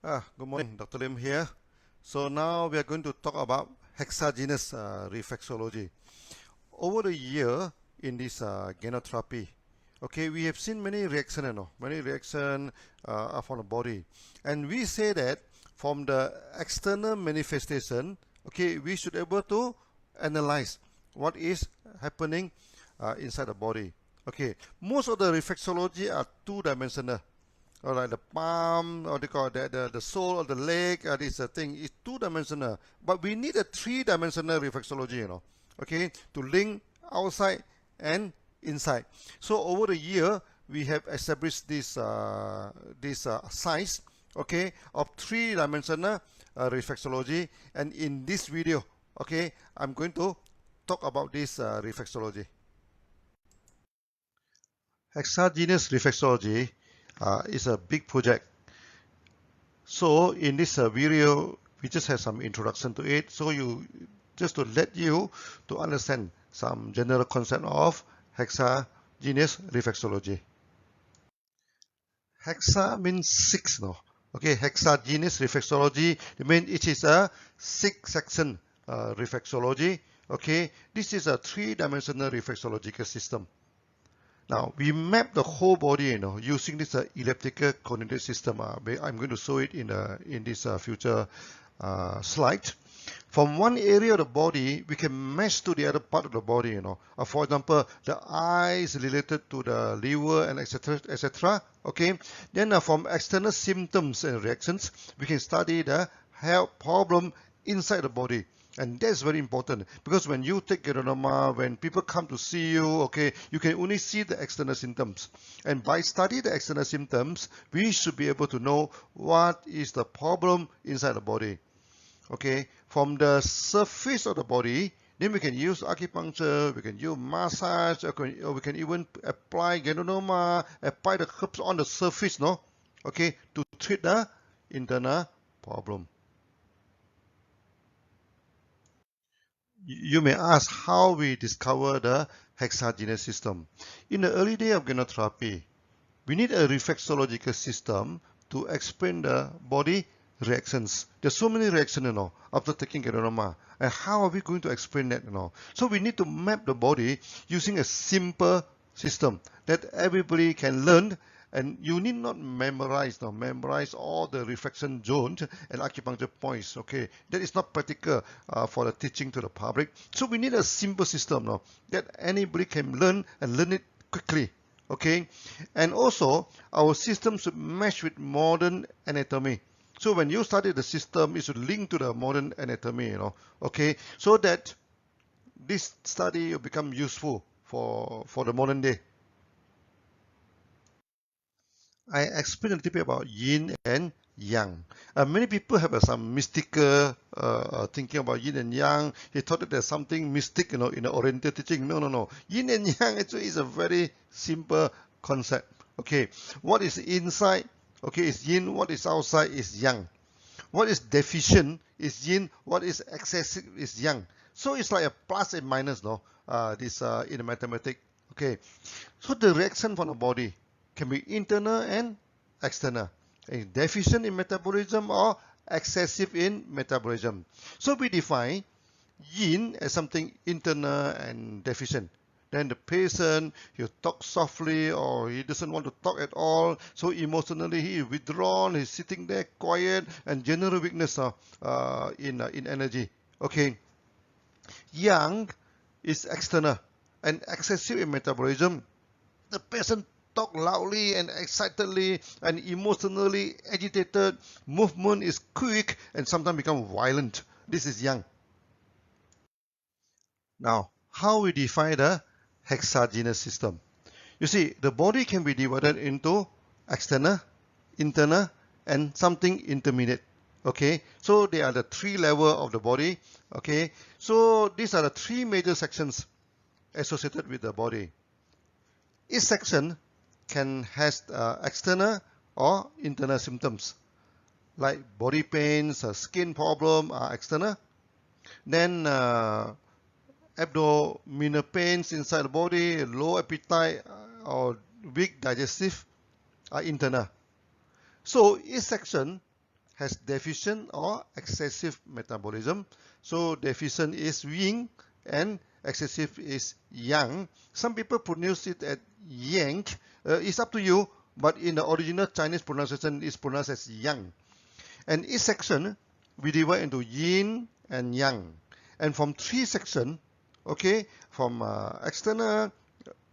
Good morning, Dr. Lim here. So now we are going to talk about hexagenous reflexology. Over the year in this Ganotherapy, okay, we have seen many reactions, many reactions from the body, and we say that from the external manifestation, okay, we should be able to analyze what is happening inside the body. Okay, most of the reflexology are two-dimensional. All right, the palm, or they call that the sole of the leg, this thing is two-dimensional. But we need a three-dimensional reflexology, okay, to link outside and inside. So over the year, we have established this science, okay, of three-dimensional reflexology. And in this video, okay, I'm going to talk about this reflexology. Hexagenous reflexology is a big project. So in this video, we just have some introduction to it. So just to let you to understand some general concept of hexagenous reflexology. Hexa means six, no? Okay, hexagenous reflexology, it means it is a six-section reflexology. Okay, this is a three-dimensional reflexological system. Now, we map the whole body, using this elliptical coordinate system. I'm going to show it in this future slide. From one area of the body, we can match to the other part of the body, For example, the eyes related to the liver and etc., etc. Okay. Then from external symptoms and reactions, we can study the health problem inside the body. And that's very important because when you take Ganotherapy, when people come to see you, okay, you can only see the external symptoms. And by studying the external symptoms, we should be able to know what is the problem inside the body. Okay, from the surface of the body, then we can use acupuncture, we can use massage, or we can even apply Ganotherapy, apply the herbs on the surface, okay, to treat the internal problem. You may ask how we discover the hexagenous system. In the early day of Ganotherapy, we need a reflexological system to explain the body reactions. There's so many reactions, after taking Ganotherapy. And how are we going to explain that, So we need to map the body using a simple system that everybody can learn. And you need not memorize all the reflection zones and acupuncture points. Okay, that is not practical for the teaching to the public. So we need a simple system that anybody can learn and learn it quickly. Okay, and also our system should match with modern anatomy. So when you study the system, it should link to the modern anatomy. Okay, so that this study will become useful for the modern day. I explained a little bit about yin and yang. Many people have some mystical thinking about yin and yang. He thought that there's something mystic, in the Oriental teaching. No. Yin and yang actually is a very simple concept. Okay, what is inside, okay, is yin. What is outside is yang. What is deficient is yin. What is excessive is yang. So it's like a plus and minus, this in the mathematics. Okay, so the reaction from the body can be internal and external. It's deficient in metabolism or excessive in metabolism. So we define yin as something internal and deficient. Then the patient, he talk softly or he doesn't want to talk at all. So emotionally he is withdrawn, he's sitting there quiet and general weakness in energy. Okay. Yang is external and excessive in metabolism. The patient talk loudly and excitedly and emotionally agitated. Movement is quick and sometimes become violent. This is yang. Now, how we define the hexagenous system? You see, the body can be divided into external, internal, and something intermediate. Okay, so they are the three levels of the body. Okay, so these are the three major sections associated with the body. Each section can has external or internal symptoms like body pains, skin problem are external. Then abdominal pains inside the body, low appetite or weak digestive are internal. So each section has deficient or excessive metabolism. So deficient is yin and excessive is yang. Some people pronounce it as yang. It's up to you, but in the original Chinese pronunciation, it's pronounced as yang. And each section we divide into yin and yang. And from 3 sections, okay, from external,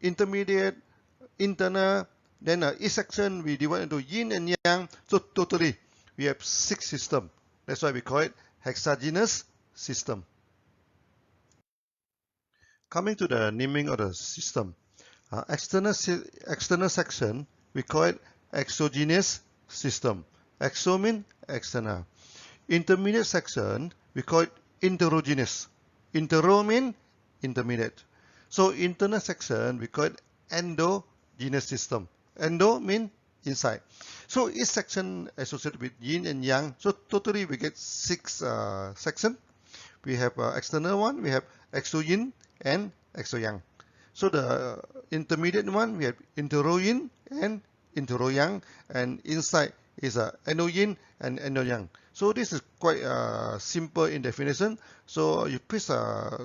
intermediate, internal, then each section we divide into yin and yang. So totally we have 6 systems. That's why we call it hexagenous system. Coming to the naming of the system, external section we call it exogenous system. Exo means external. Intermediate section we call it interogenous. Intero means intermediate. So internal section we call it endogenous system. Endo means inside. So each section associated with yin and yang. So totally we get 6 sections. We have external one, we have exo yin and exo yang. So the intermediate one we have intero yin and intero yang, and inside is endo yin and endo yang. So this is quite simple in definition. So you please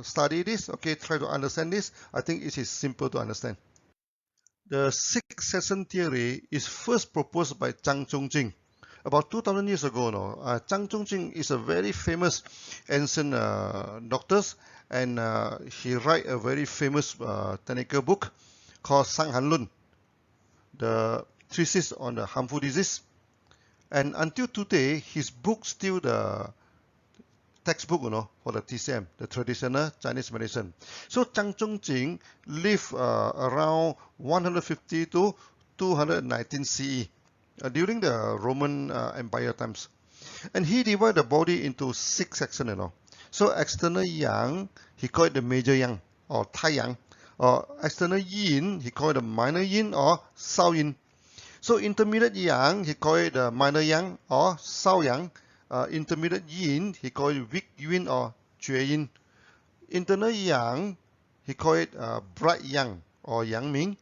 study this. Okay, try to understand this. I think it is simple to understand. The 6-session theory is first proposed by Zhang Zhongjing about 2000 years ago. Zhang Zhongjing is a very famous ancient doctor, and he write a very famous technical book called Sang Han Lun, the thesis on the harmful disease. And until today, his book still the textbook, for the TCM, the traditional Chinese medicine. So Zhang Zhongjing lived around 150 to 219 CE during the Roman Empire times, and he divided the body into 6 sections. So external yang, he called it the major yang or Tai yang, or external yin, he called it the minor yin or Sao yin. So intermediate yang, he called it the minor yang or Sao yang. Intermediate yin, he called it weak yin or Jue yin. Internal yang, he called it bright yang or Yang Ming.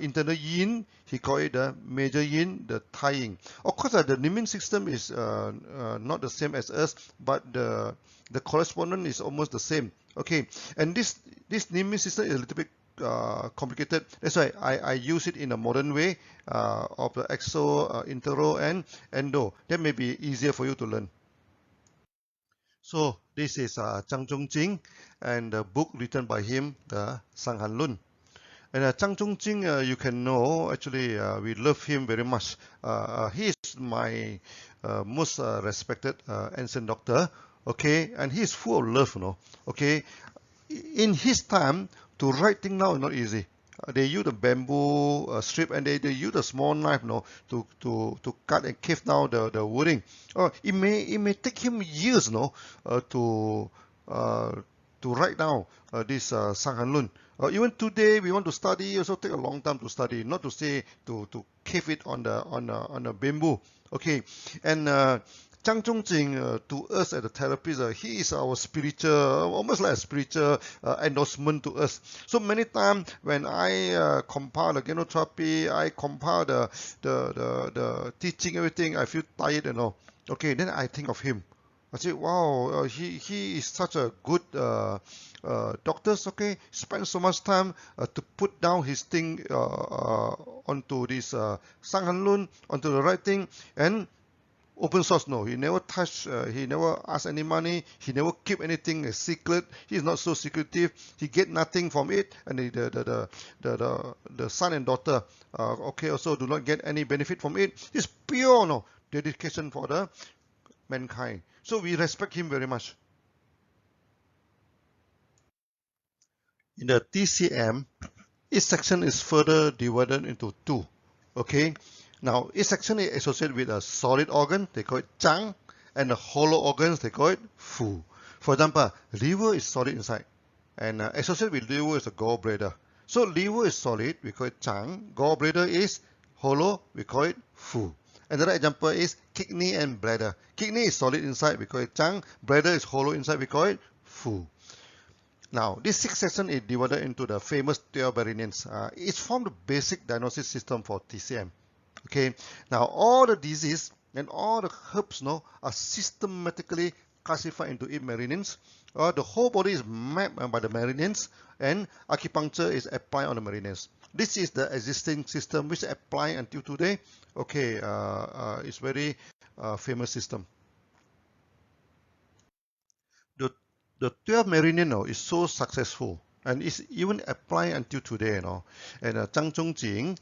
Internal yin, he called it the major yin, the Tai yin. Of course, the naming system is not the same as us, but the correspondence is almost the same. Okay, and this naming system is a little bit complicated. That's why I use it in a modern way of the exo, intero, and endo. That may be easier for you to learn. So this is Zhang Zhongjing, and the book written by him, the Sang Han Lun. And Zhang Zhongjing, you can know, actually, we love him very much. He is my most respected ancient doctor, okay, and he is full of love, okay. In his time, to write things now is not easy. They use the bamboo strip, and they use a small knife, to cut and carve down the wording. It may take him years, to write down this Sang Han Lun. Even today, we want to study, also take a long time to study, not to say to carve it on the bamboo. Okay, and Zhang Zhongjing, to us as a therapist, he is our spiritual, almost like a spiritual endorsement to us. So many times when I compile the Ganotherapy, I compile the teaching, everything, I feel tired, Okay, then I think of him. I say, wow, he is such a good doctor, okay? Spend so much time to put down his thing onto this Sang Han Lun, onto the writing, and open source. No, he never touch, he never ask any money, he never keep anything a secret. He is not so secretive. He get nothing from it, and the son and daughter, okay, also do not get any benefit from it. It's pure dedication for the mankind. So we respect him very much. In the TCM, each section is further divided into 2. Okay. Now, each section is associated with a solid organ, they call it Zhang, and the hollow organs, they call it Fu. For example, liver is solid inside, and associated with liver is a gallbladder. So liver is solid, we call it Zhang. Gallbladder is hollow, we call it Fu. Another example is kidney and bladder. Kidney is solid inside, we call it Zhang. Bladder is hollow inside, we call it Fu. Now, this 6 section is divided into the famous 12 variants. It's from the basic diagnosis system for TCM. Okay, now all the disease and all the herbs are systematically classified into 8 meridians. The whole body is mapped by the meridians, and acupuncture is applied on the meridians. This is the existing system which apply until today. Okay, it's very famous system. The the 12 meridian is so successful and is even applied until today. And Zhang Zhongjing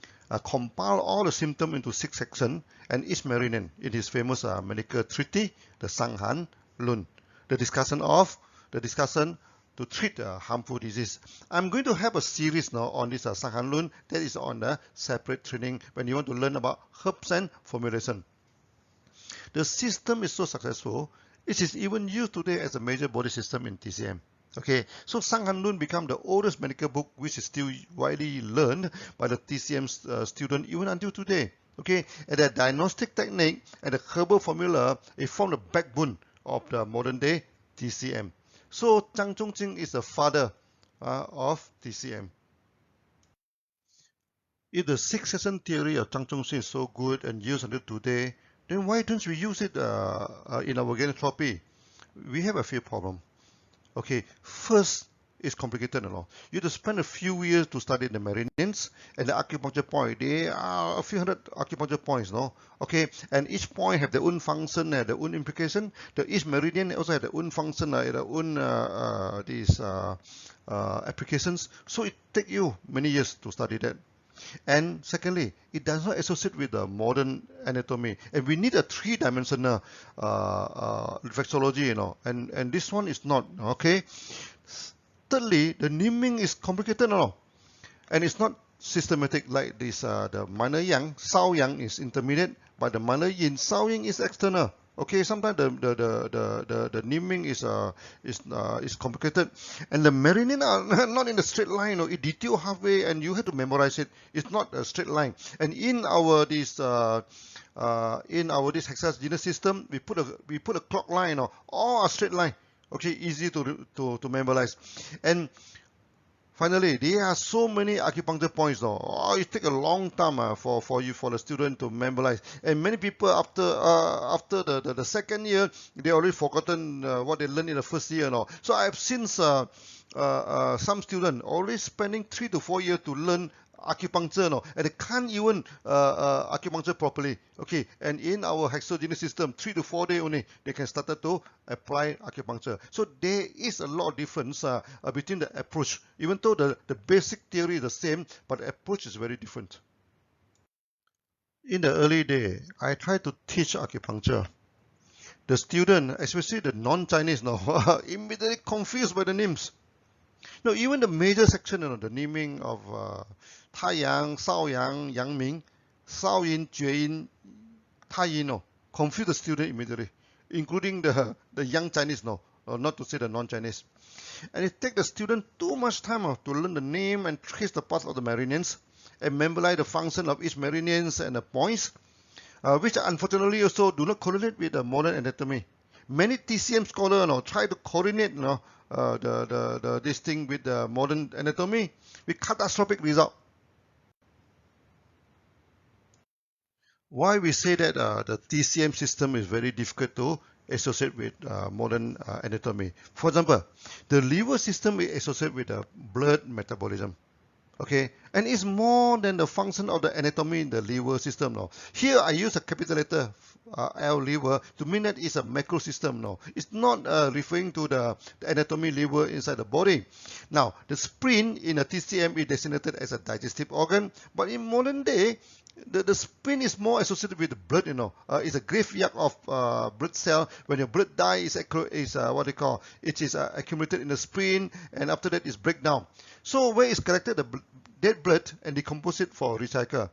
compiled all the symptoms into 6 sections, and each meridian in his famous medical treatise, the Sanghan Lun, the discussion to treat harmful disease. I'm going to have a series now on this Sanghan Lun that is on the separate training when you want to learn about herbs and formulation. The system is so successful, it is even used today as a major body system in TCM. Okay, so Sanghan Lun become the oldest medical book which is still widely learned by the TCM student even until today. Okay, and the diagnostic technique and the herbal formula, it form the backbone of the modern day TCM. So Zhang Zhongjing is the father of TCM. If the 6-session theory of Zhang Zhongjing is so good and used until today, then why don't we use it in our Ganotherapy? We have a few problems. Okay, first, it's complicated. You have to spend a few years to study the meridians and the acupuncture point. There are a few hundred acupuncture points, Okay, and each point have their own function and their own implication. Each meridian also have their own function, their own applications. So it takes you many years to study that. And secondly, it does not associate with the modern anatomy, and we need a 3-dimensional reflexology, and this one is not. Okay. Thirdly, the naming is complicated, and it's not systematic like this. The minor yang, Sao Yang is intermediate, but the minor yin, Sao Yin is external. Okay, sometimes the naming is complicated, and the meridian are not in a straight line. It detail halfway, and you have to memorize it. It's not a straight line. And in our this hexagonal system, we put a clock line, all a straight line. Okay, easy to memorize. And finally, there are so many acupuncture points now. It takes a long time for the student to memorize. And many people after the second year, they already forgotten what they learned in the first year now. So I have seen some students already spending 3 to 4 years to learn acupuncture, and they can't even acupuncture properly. Okay, and in our hexagonal system, 3 to 4 days only they can start to apply acupuncture. So there is a lot of difference between the approach, even though the basic theory is the same, but the approach is very different. In the early day, I tried to teach acupuncture. The student, especially the non-Chinese now, immediately confused by the names. Even the major section, the naming of Taiyang, Shaoyang, Yangming, Shaoyin, Jueyin, Taiyin, confuse the student immediately, including the young Chinese, not to say the non-Chinese. And it takes the student too much time to learn the name and trace the parts of the meridians and memorize the function of each meridians and the points, which unfortunately also do not correlate with the modern anatomy. Many TCM scholars try to coordinate this thing with the modern anatomy with catastrophic result. Why we say that the TCM system is very difficult to associate with modern anatomy. For example, the liver system is associated with the blood metabolism. Okay, and it's more than the function of the anatomy in the liver system now. Here I use a capital letter L, liver, to mean that it's a macro system now. It's not referring to the anatomy liver inside the body. Now, the spleen in a TCM is designated as a digestive organ, but in modern day, the spleen is more associated with the blood, It's a graveyard of blood cell. When your blood dies, is what they call, it is accumulated in the spleen, and after that it's breakdown. So where is collected the dead blood and decompose it for recycle?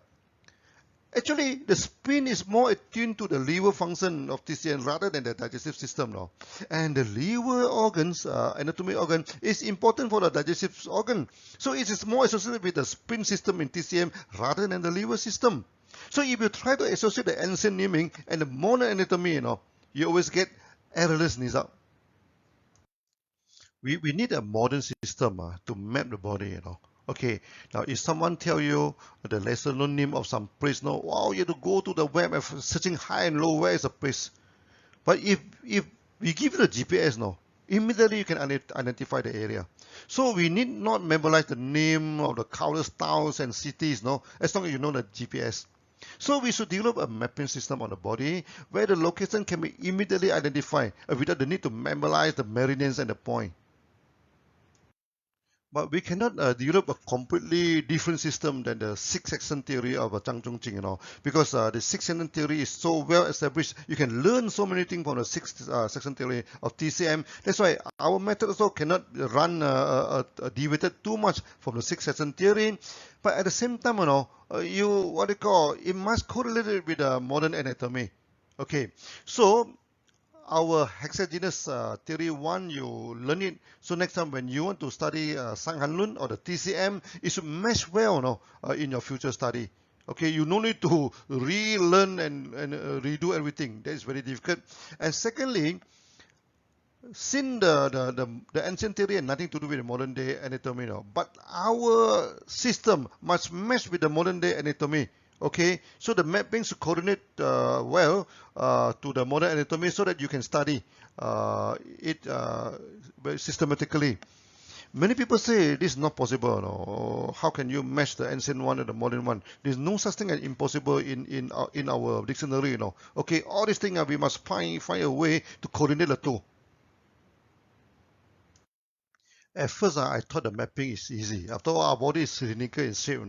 Actually, the spleen is more attuned to the liver function of TCM rather than the digestive system now. And the liver organs, anatomy organ, is important for the digestive organ. So it is more associated with the spleen system in TCM rather than the liver system. So if you try to associate the ancient naming and the modern anatomy, you always get errorless result. We need a modern system to map the body, Okay, now if someone tell you the lesser known name of some place, no, wow, you have to go to the web and searching high and low, where is the place? But if we give you the GPS, no, immediately you can identify the area. So we need not memorize the name of the countless towns and cities, no, as long as you know the GPS. So we should develop a mapping system on the body where the location can be immediately identified without the need to memorize the meridians and the point. But we cannot develop a completely different system than the six-section theory of Zhang Zhongjing, because the six-section theory is so well established. You can learn so many things from the six-section theory of TCM. That's why our method also cannot run deviated too much from the six-section theory. But at the same time, it must correlate it with modern anatomy. Okay, so our hexagenous theory 1, you learn it. So next time when you want to study Sang Han Lun or the TCM, it should mesh well in your future study. Okay, you no need to relearn and redo everything. That is very difficult. And secondly, since the ancient theory had nothing to do with the modern day anatomy, but our system must mesh with the modern day anatomy. Okay, so the mapping should coordinate well to the modern anatomy so that you can study it very systematically. Many people say this is not possible. No? How can you mesh the ancient one and the modern one? There's no such thing as impossible in our dictionary. Okay, all these things we must find a way to coordinate the two. At first, I thought the mapping is easy. After all, our body is cylindrical in shape,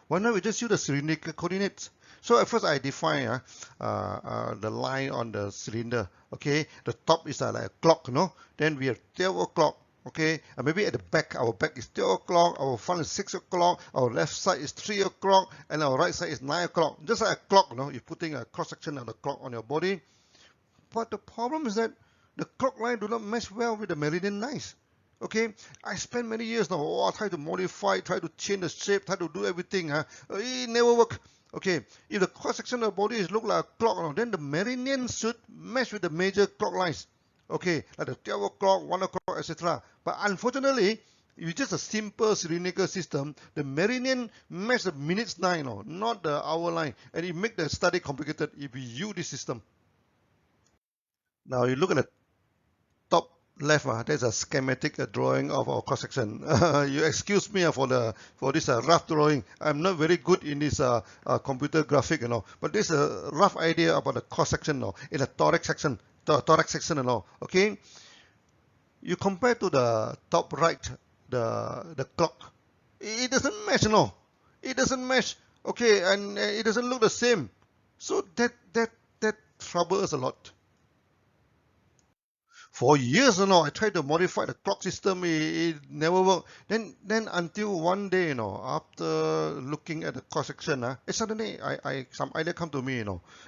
Why not we just use the cylindrical coordinates? So at first, I define the line on the cylinder. Okay, the top is like a clock, Then we have 12 o'clock. Okay, and maybe at the back, our back is 12 o'clock, our front is 6 o'clock, our left side is 3 o'clock, and our right side is 9 o'clock. Just like a clock, You're putting a cross section of the clock on your body. But the problem is that the clock line do not match well with the meridian lines. Okay, I spent many years now. I try to modify, try to change the shape, try to do everything. It never work. Okay, if the cross section of the body is look like a clock, then the meridian should match with the major clock lines. Okay, like the 12 o'clock, 1 o'clock, etc. But unfortunately, if it's just a simple cylindrical system, the meridian match the minutes line, not the hour line, and it make the study complicated if we use this system. Now you look at the top left, there's a schematic drawing of our cross section. You excuse me for this rough drawing. I'm not very good in this computer graphic, but this is a rough idea about the cross section, in the thorax section, Okay, you compare to the top right, the clock. It doesn't match, It doesn't match. Okay, and it doesn't look the same. So that troubles us a lot. For years, I tried to modify the clock system. It never worked. Then until one day, after looking at the cross section, suddenly some idea come to me,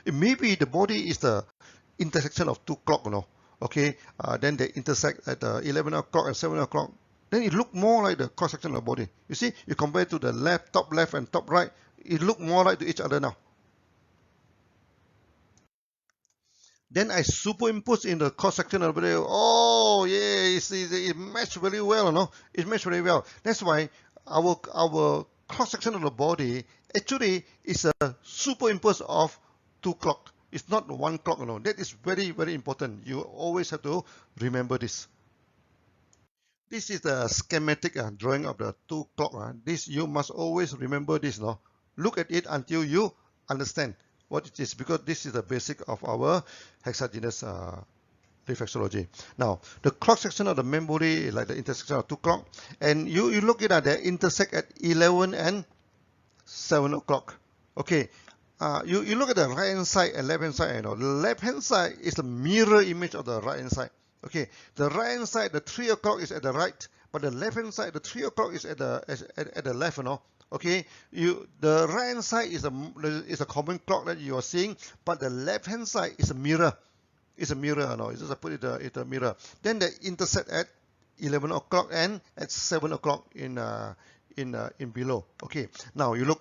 Maybe the body is the intersection of two clocks, Okay, then they intersect at 11 o'clock and 7 o'clock. Then it look more like the cross section of the body. You see, you compare to the top left and top right, it look more like to each other now. Then I superimpose in the cross section of the video. Oh yeah, it matched very well, It matched very well. That's why our cross section of the body actually is a superimpose of two clock. It's not one clock, That is very, very important. You always have to remember this. This is the schematic drawing of the two clock. This you must always remember this, Look at it until you understand what it is, because this is the basic of our hexagenous reflexology. Now, the cross section of the main body is like the intersection of two clock, and you look at it, they intersect at 11 and 7 o'clock. Okay, you look at the right hand side and left hand side. The left hand side is the mirror image of the right hand side. Okay, the right hand side, the 3 o'clock is at the right, but the left hand side, the 3 o'clock is at the left. Okay, the right hand side is a common clock that you are seeing, but the left hand side is a mirror. It's a mirror, It's just put it it's a mirror. Then they intersect at 11 o'clock and at 7 o'clock in below. Okay, now you look.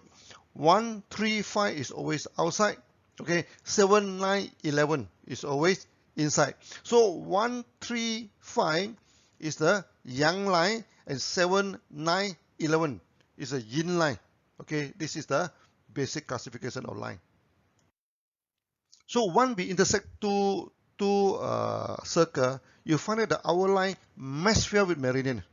1, 3, 5 is always outside. Okay, 7, 9, 11 is always inside. So 1, 3, 5 is the yang line, and 7, 9, 11 is a yin line. Okay, this is the basic classification of line. So when we intersect two circle, you find that the hour line mesh well with meridian.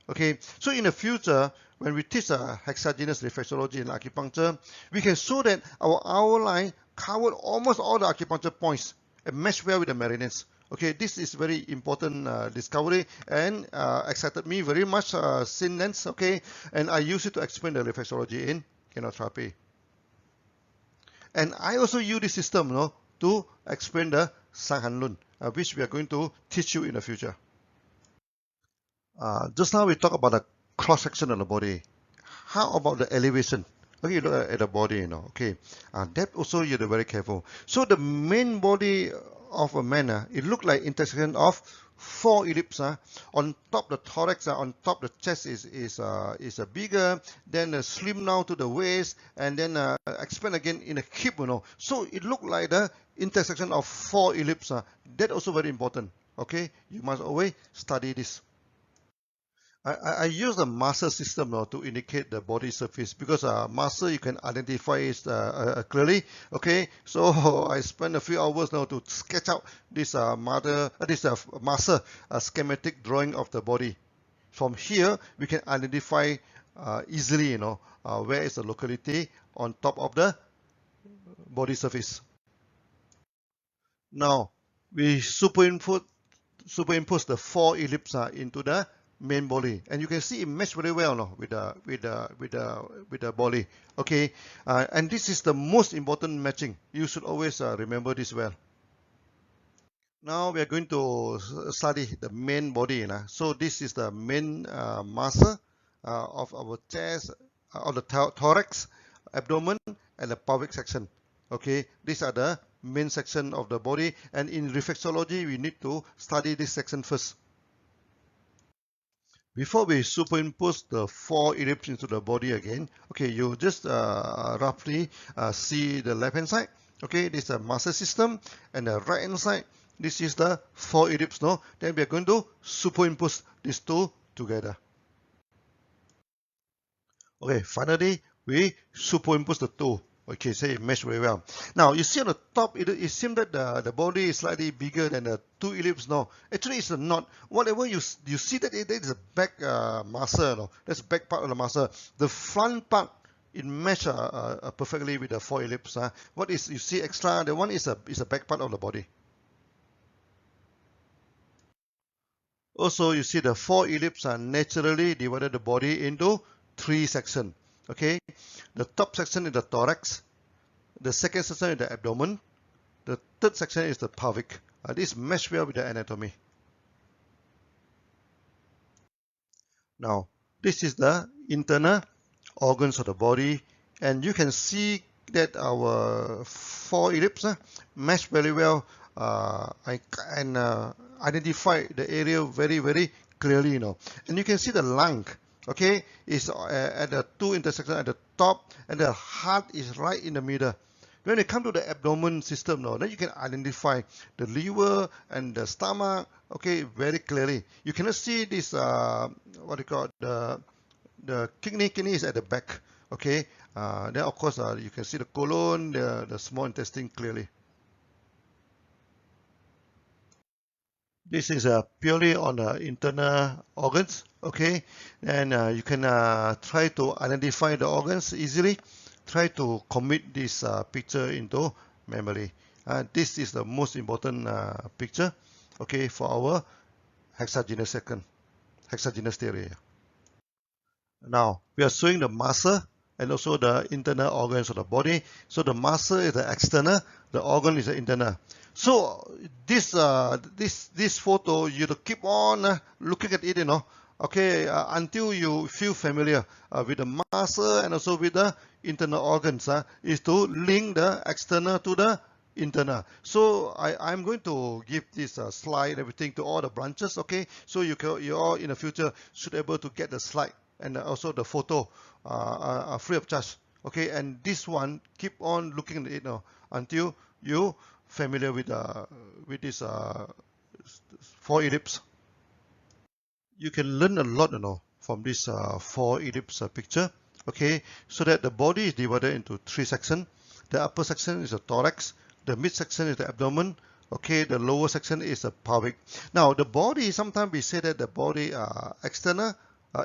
Okay, so in the future, when we teach hexagenous reflexology and acupuncture, we can show that our hour line covered almost all the acupuncture points and mesh well with the meridians. Okay, this is very important discovery and excited me very much since then. Okay, and I use it to explain the reflexology in Ganotherapy. And I also use this system, to explain the Sanghanlun, which we are going to teach you in the future. Just now we talked about the cross section of the body. How about the elevation? Okay, you look at the body, okay. That also you're very careful. So the main body of a man, it look like intersection of four ellipse. On top the thorax, on top the chest is bigger, then slim down to the waist, and then expand again in the hip, So it look like the intersection of four ellipse. That also very important. Okay, you must always study this. I use the muscle system to indicate the body surface because muscle you can identify it clearly. Okay, so I spent a few hours now to sketch out this muscle schematic drawing of the body. From here we can identify easily, where is the locality on top of the body surface. Now we superimpose the four ellipse into the main body, and you can see it mesh very well with the body. Okay, and this is the most important matching. You should always remember this well. Now we are going to study the main body. So this is the main muscle of our chest, of the thorax, abdomen, and the pelvic section. Okay, these are the main section of the body, and in reflexology we need to study this section first. Before we superimpose the four ellipses into the body again, okay, you just roughly see the left hand side. Okay, this is the muscle system, and the right hand side, this is the four ellipses. Then we are going to superimpose these two together. Okay, finally we superimpose the two. Okay, so it mesh very well. Now you see on the top, it seems that the body is slightly bigger than the two ellipses. No, actually it's not. Whatever you see that it is a back muscle. That's the back part of the muscle. The front part it mesh perfectly with the four ellipses. What is you see extra? The one is a back part of the body. Also, you see the four ellipses are naturally divided the body into three sections. Okay, the top section is the thorax, the second section is the abdomen, the third section is the pelvic. This mesh well with the anatomy. Now, this is the internal organs of the body, and you can see that our four ellipses mesh very well and identify the area very, very clearly. And you can see the lung. Okay, is at the two intersections at the top, and the heart is right in the middle. When it comes to the abdomen system then you can identify the liver and the stomach, okay, very clearly. You cannot see this what you call the kidney is at the back. Okay, then of course you can see the colon, the small intestine clearly. This is purely on the internal organs, okay? And you can try to identify the organs easily. Try to commit this picture into memory. This is the most important picture, okay, for our hexagenous theory. Now, we are showing the muscle and also the internal organs of the body. So the muscle is the external, the organ is the internal. So this photo, you keep on looking at it, okay, until you feel familiar with the muscle and also with the internal organs. Is to link the external to the internal. So I'm going to give this slide, everything to all the branches, okay? So you all in the future should be able to get the slide and also the photo free of charge, okay? And this one, keep on looking at it until you familiar with this four ellipse. You can learn a lot, from this four ellipse picture. Okay, so that the body is divided into three sections. The upper section is the thorax, the mid section is the abdomen, okay, the lower section is the pelvic. Now the body, sometimes we say that the body are external,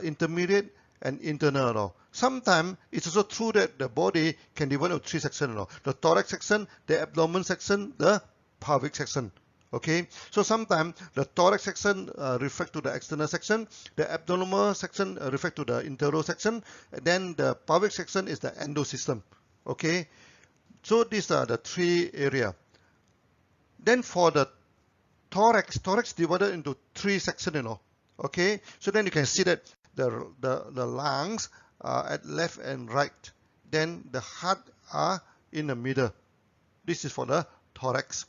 intermediate, and internal. No? Sometimes it's also true that the body can divide into three sections. No? The thorax section, the abdomen section, the pelvic section. Okay, so sometimes the thorax section refer to the external section, the abdominal section refer to the internal section, and then the pelvic section is the endosystem. Okay, so these are the three areas. Then for the thorax divided into three sections, Okay, so then you can see that the lungs are at left and right. Then the heart are in the middle. This is for the thorax.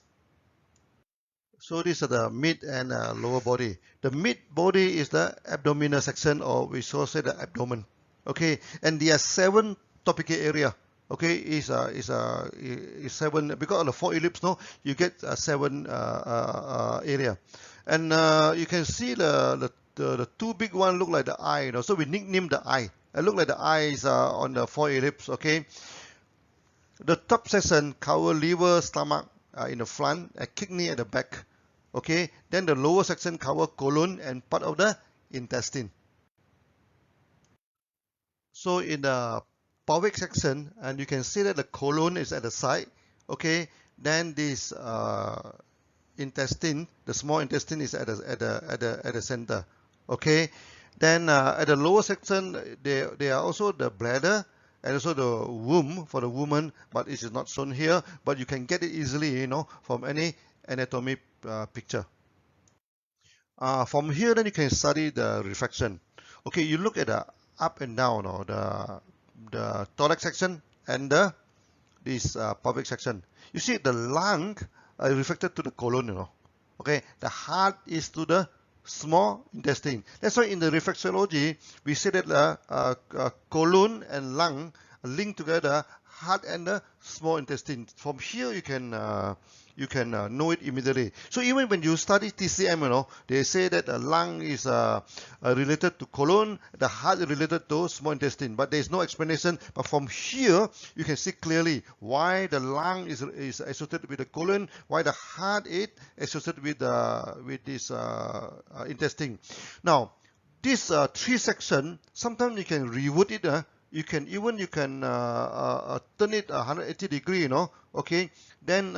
So these are the mid and lower body. The mid body is the abdominal section, or we so say the abdomen. Okay, and there are 7 topical area. Okay, is 7 because of the 4 ellipse. No, you get 7 area, and you can see the 2 big one look like the eye. So we nickname the eye. It look like the eyes on the 4 ellipse. Okay, the top section cover liver, stomach in the front, and kidney at the back. Okay, then the lower section cover colon and part of the intestine. So in the pelvic section, and you can see that the colon is at the side. Okay, then this intestine, the small intestine, is at the center. Okay, then at the lower section, there are also the bladder and also the womb for the woman, but it is not shown here. But you can get it easily, from any anatomy picture. From here, then you can study the reflection. Okay, you look at the up and down, or the thorax section and this pelvic section. You see the lung reflected to the colon, Okay, the heart is to the small intestine. That's why in the reflexology, we say that the colon and lung link together, heart and the small intestine. From here, you can know it immediately. So even when you study TCM, they say that the lung is related to colon, the heart is related to small intestine, but there is no explanation. But from here, you can see clearly why the lung is associated with the colon, why the heart is associated with this intestine. Now, this 3 section, sometimes you can reword it. You can turn it 180 degree, Okay, then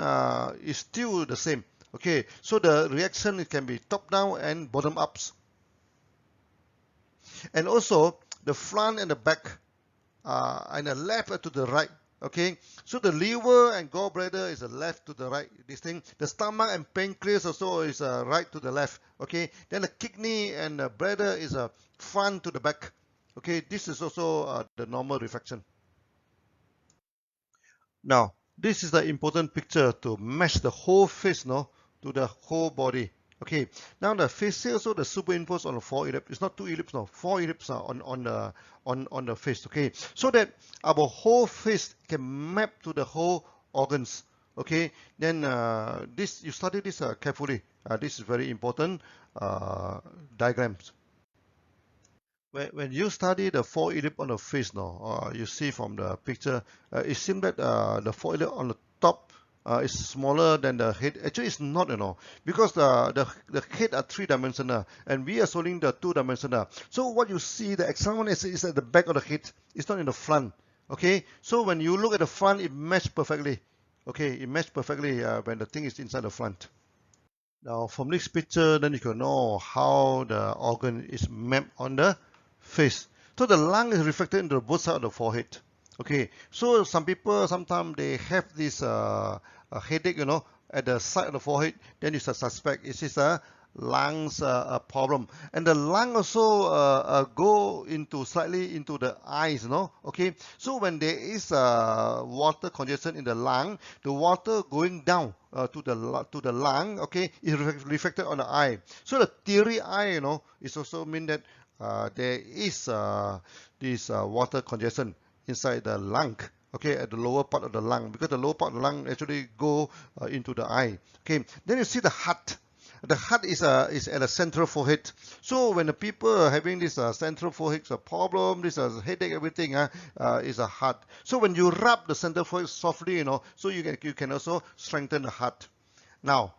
it's still the same. Okay, so the reaction, it can be top down and bottom ups, and also the front and the back, and the left to the right. Okay, so the liver and gallbladder is the left to the right. This thing, the stomach and pancreas also is right to the left. Okay, then the kidney and the bladder is front to the back. Okay, this is also the normal reflection. Now, this is the important picture to match the whole face, to the whole body. Okay, now the face also the superimpose on the 4 ellipse. It's not 2 ellipse, 4 ellipse on the face. Okay, so that our whole face can map to the whole organs. Okay, then this, you study this carefully. This is very important diagrams. When you study the 4 ellipse on the face, you see from the picture, it seems that the 4 ellipse on the top is smaller than the head. Actually, it's not, because the head are 3-dimensional, and we are showing the 2-dimensional. So what you see, the external is at the back of the head. It's not in the front. Okay, so when you look at the front, it matches perfectly. Okay, it matches perfectly when the thing is inside the front. Now, from this picture, then you can know how the organ is mapped on the face. So the lung is reflected into both sides of the forehead. Okay, so some people, sometimes they have this headache, at the side of the forehead. Then you suspect it is a lungs problem, and the lung also go into slightly into the eyes, Okay, so when there is water congestion in the lung, the water going down to the lung, okay, is reflected on the eye. So the teary eye, is also mean that there is this water congestion inside the lung, okay, at the lower part of the lung, because the lower part of the lung actually go into the eye. Okay, then you see the heart. The heart is at the central forehead. So when the people are having this central forehead problem, this headache, everything is a heart. So when you rub the central forehead softly, so you can also strengthen the heart. Now,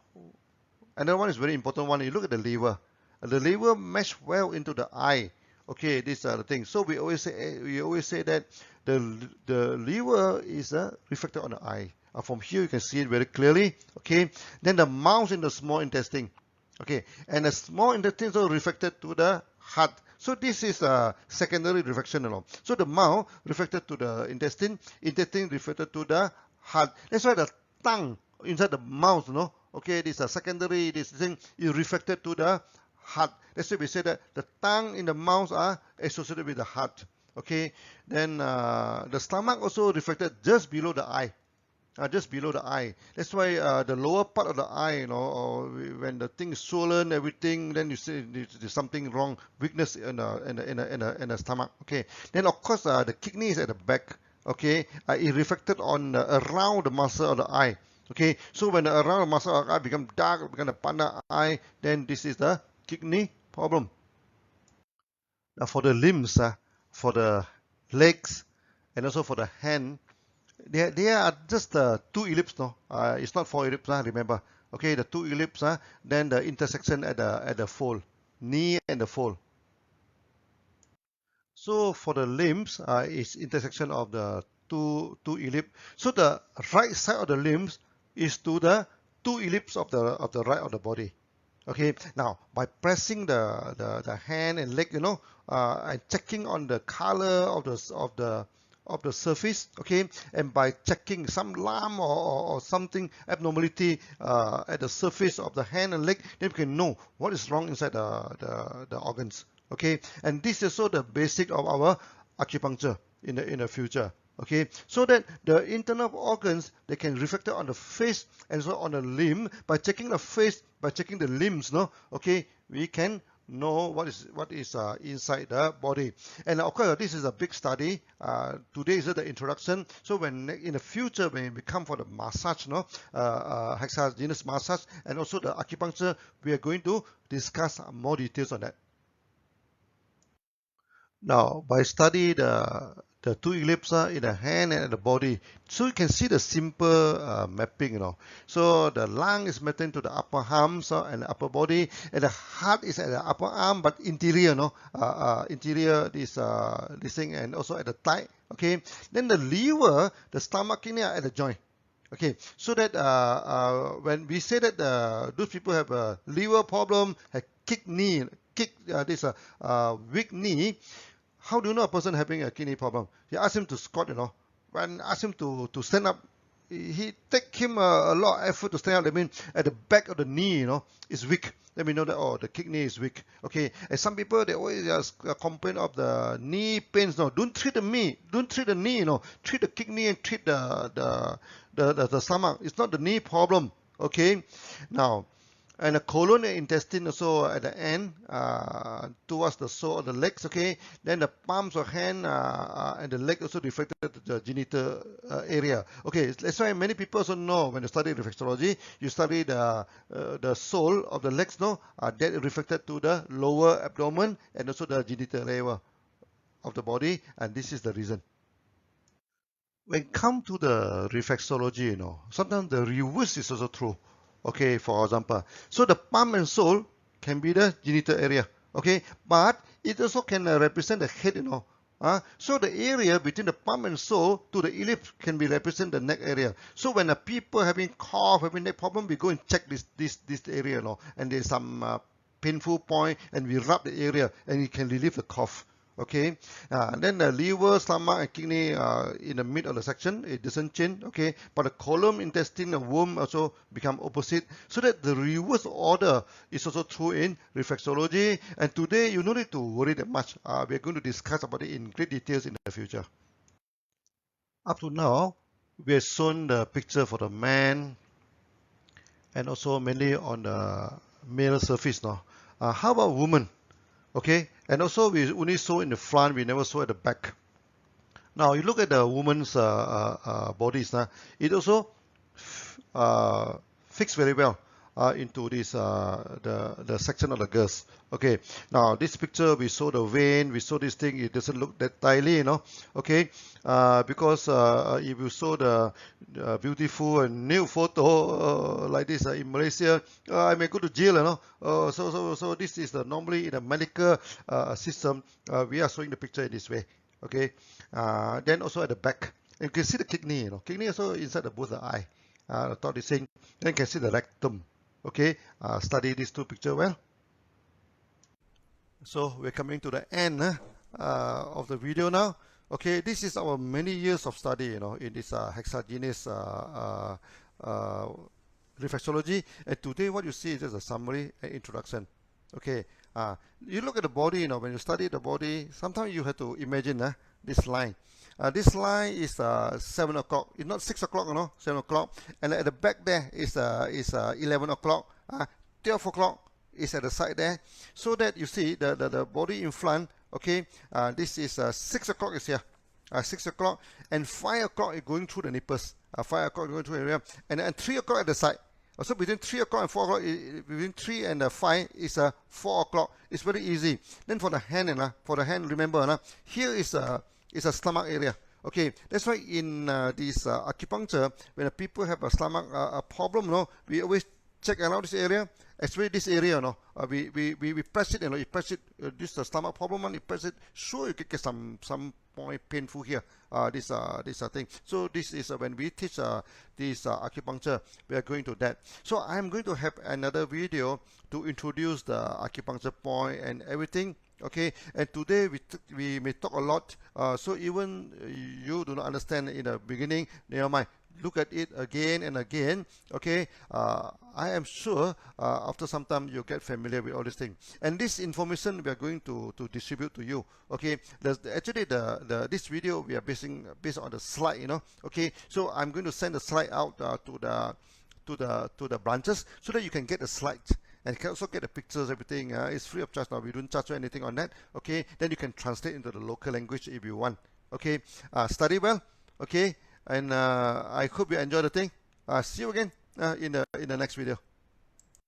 another one is very important one. You look at the liver. The liver mesh well into the eye. Okay, these are the things. So we always say that the liver is reflected on the eye. From here you can see it very clearly. Okay, then the mouth in the small intestine. Okay, and the small intestine is also reflected to the heart. So this is a secondary reflection. So the mouth reflected to the intestine reflected to the heart. That's why the tongue inside the mouth, okay, this is a secondary, this thing is reflected to the heart. That's why we say that the tongue in the mouth are associated with the heart. Okay, then the stomach also reflected just below the eye. Just below the eye. That's why the lower part of the eye, or when the thing is swollen, everything, then you see there's something wrong, weakness in the stomach. Okay. Then of course the kidney is at the back. Okay. It reflected on around the muscle of the eye. Okay. So when around the muscle of the eye become dark, become the panda eye, then this is the kidney problem. Now for the limbs, for the legs, and also for the hand. They are just two ellipses, no? It's not four ellipses, remember. Okay, the two ellipses, then the intersection at the fold, knee and the fold. So for the limbs, it's intersection of the two ellipse. So the right side of the limbs is to the two ellipse of the right of the body. Okay, now by pressing the hand and leg, and checking on the color of the surface, okay, and by checking some lump or something abnormality at the surface of the hand and leg, then we can know what is wrong inside the organs. Okay, and this is also the basic of our acupuncture in the future. Okay, so that the internal organs, they can reflect it on the face and also on the limb. By checking the face, by checking the limbs, okay, we can know what is inside the body. And of course, this is a big study. Today is the introduction. So when in the future, when we come for the massage, hexagenous massage, and also the acupuncture, we are going to discuss more details on that. Now, by study the two ellipses in the hand and the body, so you can see the simple mapping, So the lung is mapped into the upper arms and the upper body, and the heart is at the upper arm, but interior, interior this thing, and also at the thigh. Okay, then the liver, the stomach, kidney are at the joint. Okay, so that when we say that those people have a liver problem, have kidney, weak knee. How do you know a person having a kidney problem? You ask him to squat, When ask him to stand up, he take him a lot of effort to stand up. That means at the back of the knee, is weak. Then we know that, the kidney is weak. Okay, and some people, they always just complain of the knee pains. No, don't treat the knee. Don't treat the knee. Treat the kidney and treat the stomach. It's not the knee problem. Okay, now. And the colon and intestine also at the end, towards the sole of the legs, okay? Then the palms of hand and the leg also reflected to the genital area. Okay, that's why many people also know when you study reflexology, you study the sole of the legs, that reflected to the lower abdomen and also the genital area of the body, and this is the reason. When it comes to the reflexology, sometimes the reverse is also true. Okay, for example, so the palm and sole can be the genital area. Okay, but it also can represent the head. So the area between the palm and sole to the ellipse can be represent the neck area. So when the people having cough, having neck problem, we go and check this area, and there's some painful point, and we rub the area, and it can relieve the cough. Okay, then the liver, stomach, and kidney in the mid of the section, it doesn't change. Okay, but the colon, intestine, and womb also become opposite. So that the reverse order is also true in reflexology. And today you don't need to worry that much. We're going to discuss about it in great details in the future. Up to now, we have shown the picture for the man and also mainly on the male surface now. How about women? Okay, and also we only saw in the front, we never saw at the back. Now you look at the woman's bodies now, it also fixed very well. into this the section of the girls. Okay, now this picture we saw the vein, we saw this thing, it doesn't look that tightly, okay, because if you saw the beautiful and new photo like this in Malaysia, I may go to jail, so this is the normally in a medical system, we are showing the picture in this way. Okay, then also at the back, and you can see the kidney, kidney also inside the both the eye, the thought is saying, then you can see the rectum. Okay, study these two pictures well. So we're coming to the end of the video now. Okay, this is our many years of study, in this hexagenous reflexology. And today what you see is just a summary and introduction. Okay, you look at the body, when you study the body, sometimes you have to imagine this line. This line is 7 o'clock. It's not 6 o'clock, 7 o'clock. And at the back there is 11 o'clock. 12 o'clock is at the side there. So that you see the body in front, okay, this is 6 o'clock is here. 6 o'clock. And 5 o'clock is going through the nipples. 5 o'clock going through the area. And 3 o'clock at the side. So between 3 o'clock and 4 o'clock, between 3 and 5 is 4 o'clock. It's very easy. Then for the hand, remember, here is a stomach area. Okay, that's why in this acupuncture, when people have a stomach problem, we always check around this area, especially this area. We press it, you press it. This stomach problem, you press it. Sure, you can get some point painful here. This thing. So this is when we teach this acupuncture, we are going to that. So I'm going to have another video to introduce the acupuncture point and everything. Okay, and today we may talk a lot, so even you do not understand in the beginning, never mind, look at it again and again. Okay, I am sure after some time you'll get familiar with all these things, and this information we are going to distribute to you. Okay, actually this video we are based on the slide, okay, so I'm going to send the slide out to the branches so that you can get the slides. And you can also get the pictures, everything. It's free of charge now. We don't charge you anything on that. Okay, then you can translate into the local language if you want. Okay, study well. Okay, and I hope you enjoy the thing. See you again in the next video.